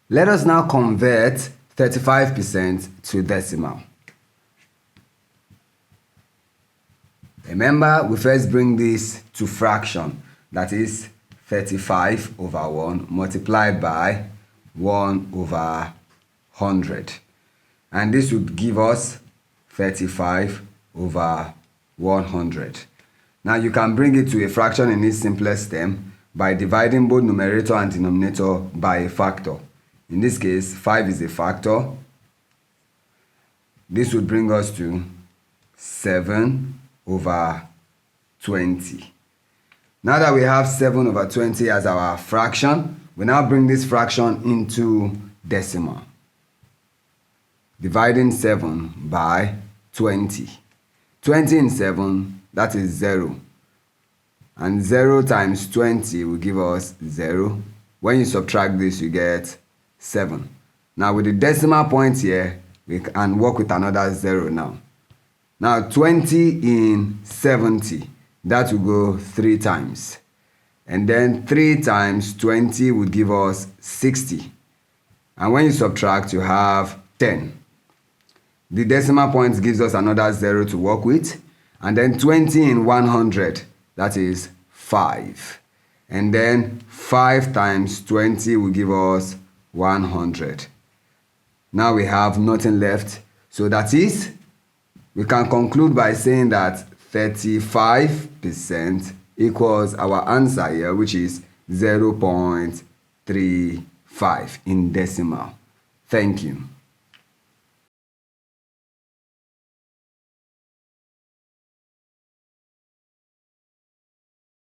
Let us now convert 35% to decimal. Remember, we first bring this to fraction, that is 35 over 1 multiplied by 1 over 100. And this would give us 35 over 100. Now you can bring it to a fraction in its simplest term by dividing both numerator and denominator by a factor. In this case, 5 is a factor. This would bring us to 7 over 20. Now that we have 7 over 20 as our fraction, we now bring this fraction into decimal. Dividing 7 by 20. 20 in 7, that is 0. And 0 times 20 will give us 0. When you subtract this, you get 7. Now with the decimal point here, we can work with another 0 now. Now 20 in 70, that will go 3 times. And then 3 times 20 would give us 60. And when you subtract, you have 10. The decimal point gives us another 0 to work with. And then 20 in 100, that is 5. And then 5 times 20 will give us 100. Now we have nothing left. So that is, we can conclude by saying that 35% equals our answer here, which is 0.35 in decimal. Thank you.